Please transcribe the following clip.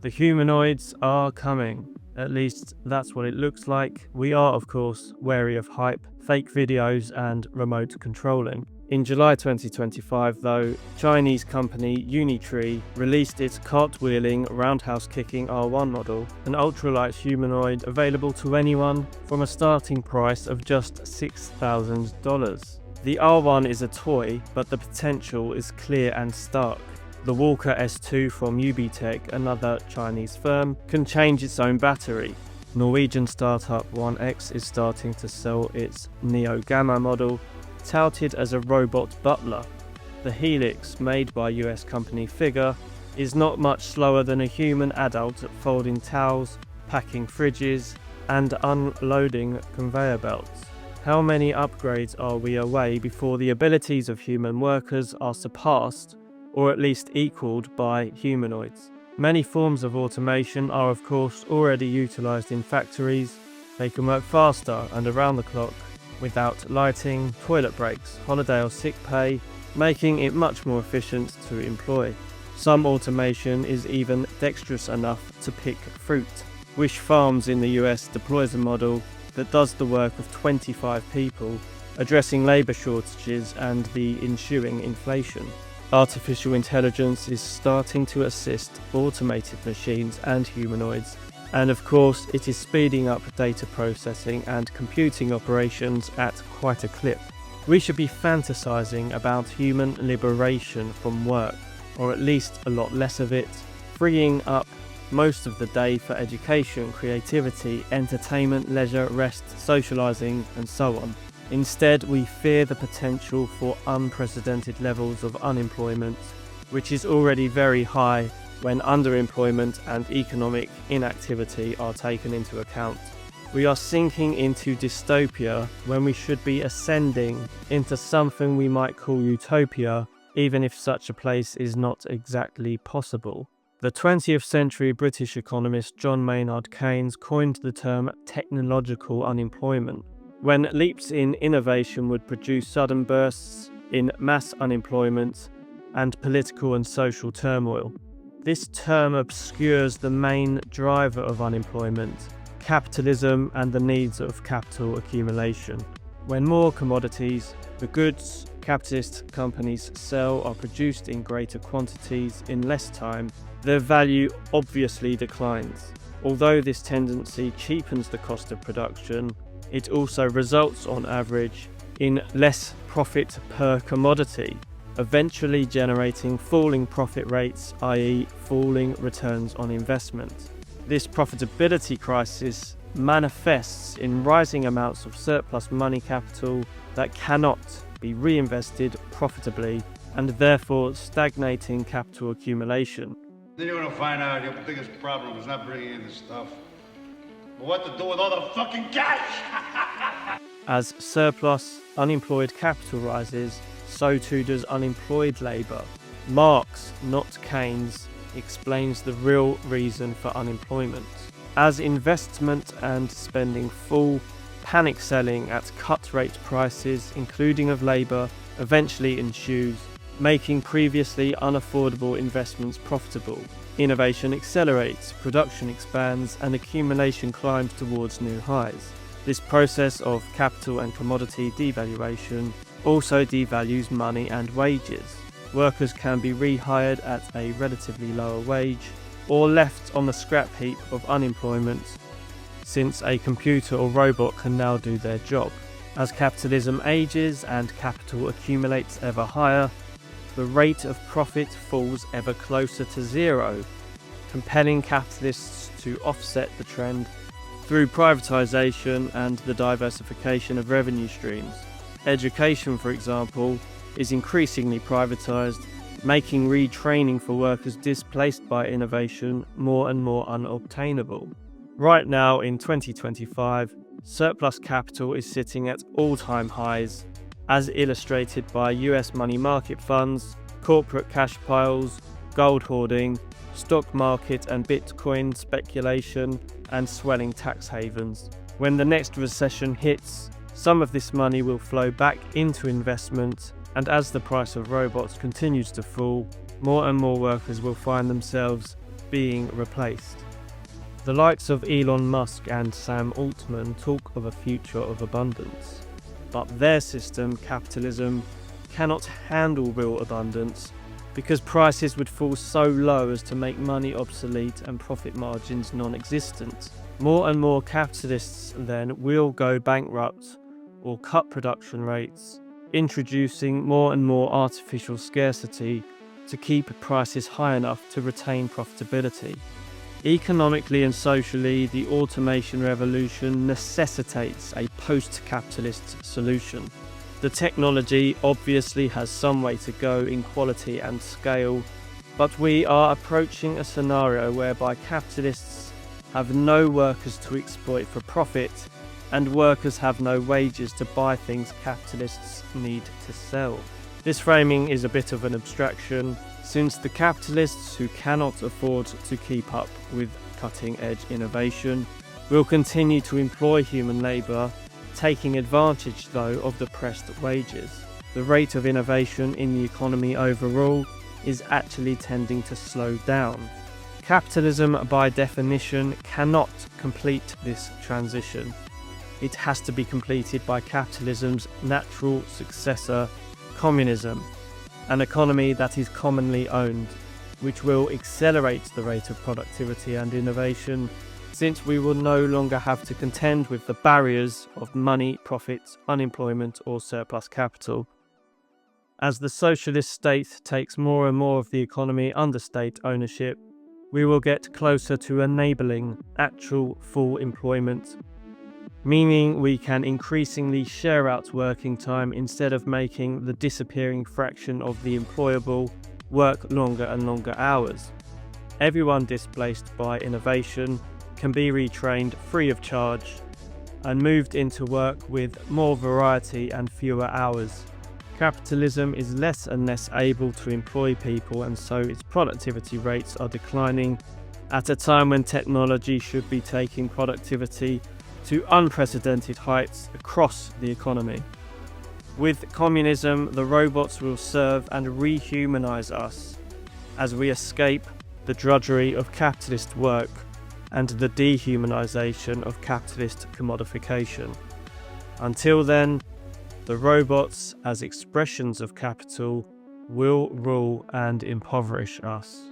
The humanoids are coming. At least that's what it looks like. We are, of course, wary of hype, fake videos, and remote controlling. In July 2025, though, Chinese company Unitree released its cartwheeling, roundhouse-kicking R1 model, an ultralight humanoid available to anyone from a starting price of just $6,000. The R1 is a toy, but the potential is clear and stark. The Walker S2 from UBTech, another Chinese firm, can change its own battery. Norwegian startup 1X is starting to sell its Neo Gamma model, touted as a robot butler. The Helix, made by US company Figure, is not much slower than a human adult at folding towels, packing fridges, and unloading conveyor belts. How many upgrades are we away before the abilities of human workers are surpassed, or at least equalled, by humanoids? Many forms of automation are of course already utilised in factories. They can work faster and around the clock, without lighting, toilet breaks, holiday or sick pay, making it much more efficient to employ. Some automation is even dexterous enough to pick fruit. Wish Farms in the US deploys a model that does the work of 25 people, addressing labour shortages and the ensuing inflation. Artificial intelligence is starting to assist automated machines and humanoids, and of course it is speeding up data processing and computing operations at quite a clip. We should be fantasizing about human liberation from work, or at least a lot less of it, freeing up most of the day for education, creativity, entertainment, leisure, rest, socializing, and so on. Instead, we fear the potential for unprecedented levels of unemployment, which is already very high when underemployment and economic inactivity are taken into account. We are sinking into dystopia when we should be ascending into something we might call utopia, even if such a place is not exactly possible. The 20th century British economist John Maynard Keynes coined the term technological unemployment, when leaps in innovation would produce sudden bursts in mass unemployment and political and social turmoil. This term obscures the main driver of unemployment, capitalism and the needs of capital accumulation. When more commodities, the goods capitalist companies sell, are produced in greater quantities in less time, their value obviously declines. Although this tendency cheapens the cost of production, it also results on average in less profit per commodity, eventually generating falling profit rates, i.e. falling returns on investment. This profitability crisis manifests in rising amounts of surplus money capital that cannot be reinvested profitably, and therefore stagnating capital accumulation. Then you're gonna find out your biggest problem is not bringing in the stuff, but what to do with all the fucking cash! As surplus unemployed capital rises, so too does unemployed labour. Marx, not Keynes, explains the real reason for unemployment. As investment and spending fall, panic selling at cut-rate prices, including of labour, eventually ensues, making previously unaffordable investments profitable. Innovation accelerates, production expands, and accumulation climbs towards new highs. This process of capital and commodity devaluation also devalues money and wages. Workers can be rehired at a relatively lower wage, or left on the scrap heap of unemployment, since a computer or robot can now do their job. As capitalism ages and capital accumulates ever higher, the rate of profit falls ever closer to zero, compelling capitalists to offset the trend through privatisation and the diversification of revenue streams. Education, for example, is increasingly privatised, making retraining for workers displaced by innovation more and more unobtainable. Right now, in 2025, surplus capital is sitting at all-time highs, as illustrated by US money market funds, corporate cash piles, gold hoarding, stock market and Bitcoin speculation, and swelling tax havens. When the next recession hits, some of this money will flow back into investment, and as the price of robots continues to fall, more and more workers will find themselves being replaced. The likes of Elon Musk and Sam Altman talk of a future of abundance, but their system, capitalism, cannot handle real abundance because prices would fall so low as to make money obsolete and profit margins non-existent. More and more capitalists then will go bankrupt or cut production rates, introducing more and more artificial scarcity to keep prices high enough to retain profitability. Economically and socially, the automation revolution necessitates a post-capitalist solution. The technology obviously has some way to go in quality and scale, but we are approaching a scenario whereby capitalists have no workers to exploit for profit, and workers have no wages to buy things capitalists need to sell. This framing is a bit of an abstraction, since the capitalists who cannot afford to keep up with cutting-edge innovation will continue to employ human labour, taking advantage though of depressed wages. The rate of innovation in the economy overall is actually tending to slow down. Capitalism, by definition, cannot complete this transition. It has to be completed by capitalism's natural successor, communism, an economy that is commonly owned, which will accelerate the rate of productivity and innovation, since we will no longer have to contend with the barriers of money, profits, unemployment, or surplus capital. As the socialist state takes more and more of the economy under state ownership, we will get closer to enabling actual full employment, meaning we can increasingly share out working time instead of making the disappearing fraction of the employable work longer and longer hours. Everyone displaced by innovation can be retrained free of charge and moved into work with more variety and fewer hours. Capitalism is less and less able to employ people, and so its productivity rates are declining at a time when technology should be taking productivity to unprecedented heights across the economy. With communism, the robots will serve and rehumanize us as we escape the drudgery of capitalist work and the dehumanization of capitalist commodification. Until then, the robots, as expressions of capital, will rule and impoverish us.